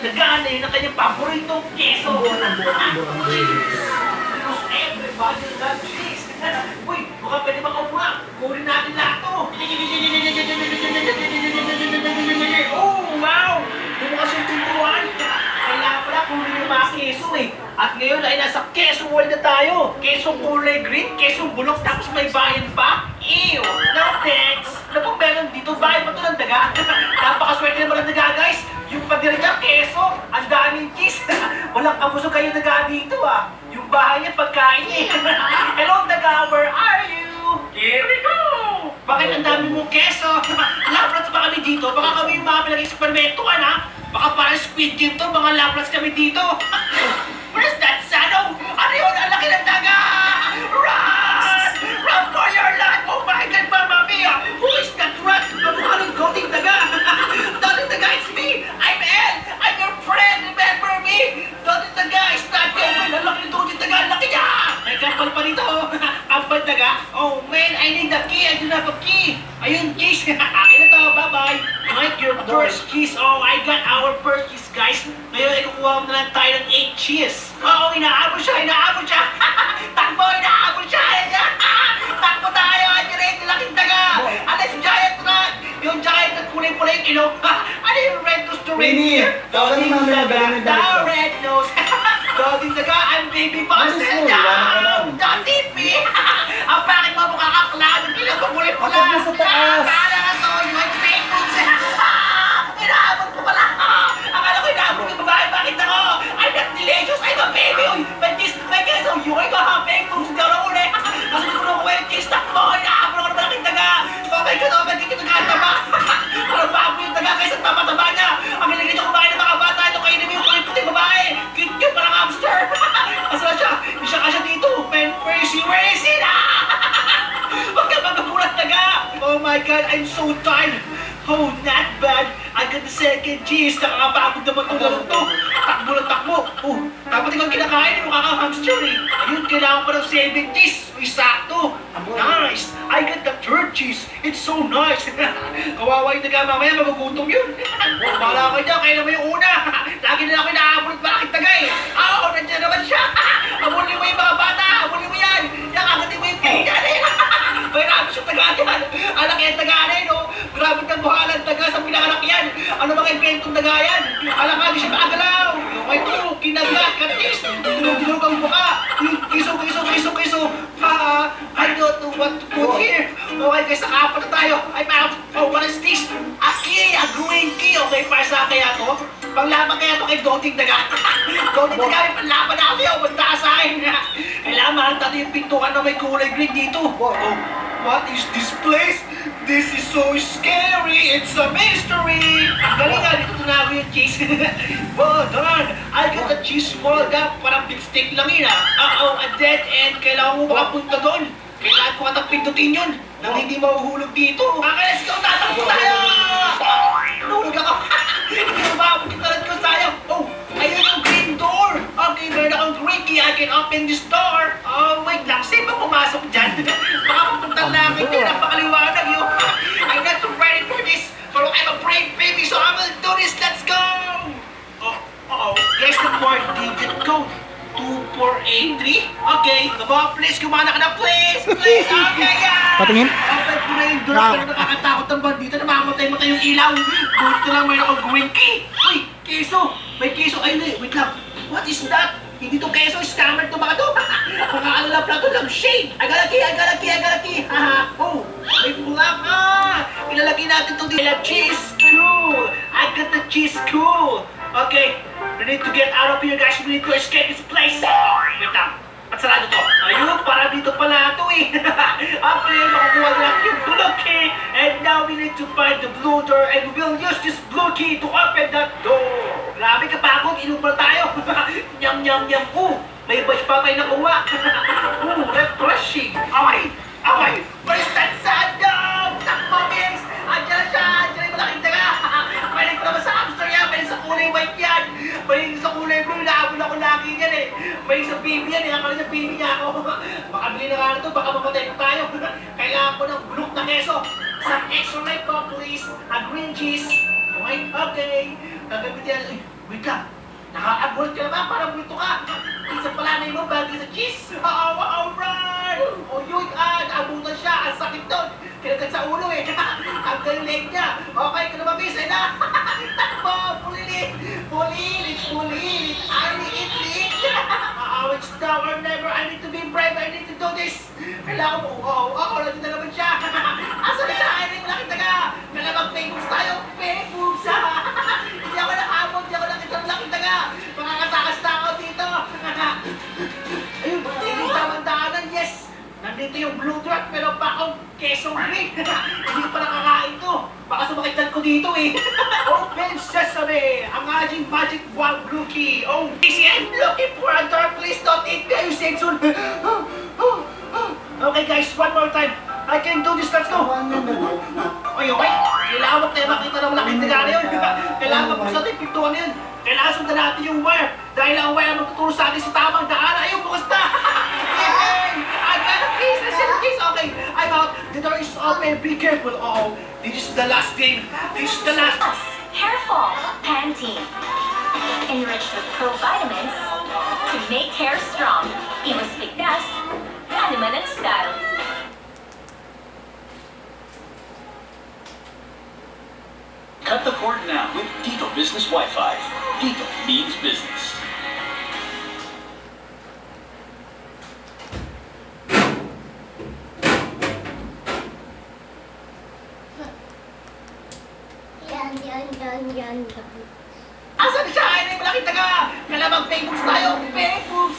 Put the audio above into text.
daga na yun ang kanyang paboritong keso. Because everybody loves cheese. Uy, baka pwede makaupa. Kunin natin lahat to. Oh, wow! Bumukas yung pintuan. Kailangan pala kunin yung mga keso eh. At ngayon ay nasa keso world na tayo. Kesong kulay green, kesong bulok, tapos may bayan pa. Ew! No thanks! Ano pong meron dito? Bayan pa to ng daga? Napakaswerte naman ng daga, guys. Yung padir niya, keso. Ang daming cheese. Walang kabusog kayo daga dito ah. Yung bahay niya, pagkain niya. Hello, daga, where are you? Here we go! Bakit ang dami mong keso? Labrats ba kami dito? Baka kami yung mga pinag-eksperimentuhan ha? Baka parang Squid Game to, mga labrats kami dito. Where's that shadow? Ano yun? Ang laki ng daga! Run! Run for your life! Oh my God, Mamma Mia! Who is that rat? Ano ka ng goting daga? Goting daga, it's me! I'm Elle! I'm your friend! Remember me? Goting daga, it's not you! Ang laki ng goting daga! Ang laki niya! May kapal pa rito! Kapal daga? Oh man, I need the key! I do not have a key! Ayun, keys! Akin na to! Bye-bye! Like your first keys! Oh, I got our first keys, guys! Ngayon ay kukuha na lang tayo ng 8 cheese! Oo, inaabot siya! Inaabot siya! Takbo! Inaabot siya! Takbo tayo! Andiyan na yung laking daga! Ano yung giant rat? Yung giant rat kulay-pula yung ilong? Ano yung red nose to reindeer? Doding daga! Red nose! Doding daga! I'm baby boss! Don't eat me! Ang bakit mo mukha ka clown? Yung ilong ko kulay-pula! Akot mo sa taas! Kala na to! You like fake moves! Inaabot ko pala! Akala ko inaabot yung babae! Bakit ako? I'm not delicious! I'm a baby! Uy! May keso! Yung ay ka! Fake moves! Hindi ako na uli! Kasi ko na kuha yung cheese! Takbo! Inaabot ako ng malaking daga! Oh my God! Oh my God! Yung daga taba! Parang bago yung daga kaysa taba-taba niya! Ang hiligid niyo kumain ng mga bata! Ito kainin mo yung kulit-kulit babae! Cute-cute! Parang hamster! Asa siya? Hindi siya kasya dito! Man, where is he? Where is he? Huwag ka magagulat daga! Oh my God! I'm so tired! Oh, not bad! I got the second cheese! Nakakapagod naman itong laro to! Takbo ng takbo! Oh, dapat ikaw kinakain, mukha kang hamster eh! Ayun, kailangan pa ng 7 cheese! Uy, sakto! Nice! I got the third cheese! It's so nice! Kawawa yung daga, mamaya magugutom yun! Bahala ka dyan, kaya naman yung una! Lagi na ako inaabot bakit daga eh! Oo, nandiyan naman siya! Abulin mo yung mga bata! Abulin mo yan! Yan, agatin mo yung pinyan eh! May rabi siyang taga yan! Anak yan taga yan, no? Grabe kang buhalan taga sa pinakanak yan! Ano mga inventong taga yan? Alam ka, di siya makagalaw! Okay to, kinagat, katis! Dinug-dinug ang buka! Kiso! I don't know what to put here! Okay, guys, nakapat na tayo! I'm out! Oh, what is this? A key! A green key! Okay, para sa kaya to? Panglaban kaya to kay Doting Daga! Doting Daga, may panlaban na kasi! Banda ka sa akin! Kailangan mahal natin yung pintuan na may kulay green dito! Oh, what is this place? This is so scary! It's a mystery! Ang galing nga, dito tunago yung cheese. Well done! I got the cheese rolled up. Parang big stick lang yun ah. A dead end. Kailangan mo makapunta doon. Kailangan ko katang pindutin yun nang hindi mahuhulog dito. Okay, let's go! Tatakbo tayo! Nahulog ako! Hindi mo makapagin talad ko sayang. Oh, ayun yung green door. Okay, meron akong green key. I can open this door. Oh, wait lang. Sino ba pumasok dyan? Baka papuntang langit yun. Napakaliwanag yun. I'm not ready for this. Pero I'm a brave baby, so I'm gonna do this. Let's go! Oh, guess the 4-digit code. 2483? Okay, come on, please. Kumana ka na, please. Please, okay, yeah. Patingin? Open ko na yung door, pero nakakatakot ang bandito. Namamatay-matay yung ilaw. Buti lang may green key. Uy, keso. May keso. Ay, wait lang. What is that? Hindi to keso, scammer to mga to. Mga ano lang, plato lang, shade. I got a key. Haha. Oh, may bulak. Ilalagay natin itong cheese. Cool. I got the cheese. Cool. Okay, we need to get out of here, guys. We need to escape this place. Wait lang. At sarado to. Ayun, para dito pala ito eh. Okay, makukuha natin yung blue key. And now we need to find the blue door. And we will use this blue key to open that door. Grabe kapagod, inumpal tayo. Nyam. May batch pa tayo nakuha. Refreshing. Okay. Where's that sandal? Takbo, Mings. Andiyan na siya. Andiyan yung malaking daga. Pwede ko naman sa hamster yan. Pwede sa kulay white yan. Pwede sa kulay blue. Naabot ako lagi yan eh. Pwede sa baby yan eh. Akala sa baby niya ako. Makabili na nga na to. Baka mamatay ko tayo. Kailangan ko ng bulok na keso. Some extra light po, please. A green cheese. Okay. Gagawin yan. Wait lang. Nakakagulat ka naman, parang multo ka. Isa pala na mo, bagay sa cheese. Alright! O yun, naabutan siya. Ang sakit doon. Kinagat sa ulo eh. Ang galing niya. Okay, ka na mabis, eh na. Takbo, pulilit. Pulilit, pulilit. I need it. It's now or never. I need to be brave. I need to do this. Kailangan mo, nandito na naman siya. Asa na siya? I need nakita ka. Malamang fake moves tayo. Fake moves, Hindi ako nakabot. Hindi ako nakita ka. Makakatakas na ako dito. Ayun, hindi tamang daanan. Yes! Nandito yung blue dot pero bakong kesong green. Hindi pa nakakain to. Baka sumakitan ko dito eh. Open sesame! Ang ating magic wand blue key. Oh, easy, I'm looking for a door. Please don't eat me. You said soon. Okay guys, one more time. I can do this. Let's go. Okay. Kailangan mo tayo makita ng malaking tigana yun. Kailangan mabuksan natin yung pintuan na yun. Kailangan sundan natin yung wire. Dahil ang wire ang magtuturo sa atin sa tamang daan. Ayun, bukas na! Yay! I got a piece! I said a piece! Okay, I'm out. The door is open. Be careful. Uh-oh. This is the last game. This is the last... Hair Fall Pantene. Enriched with provitamins to make hair strong. Imos Bignas, Hanuman and Style. Cut the cord now with Dito Business Wi-Fi. Dito means business. Yan. Asan siya? Ay, may malaki taga! Malamang fake moves tayo! Fake moves,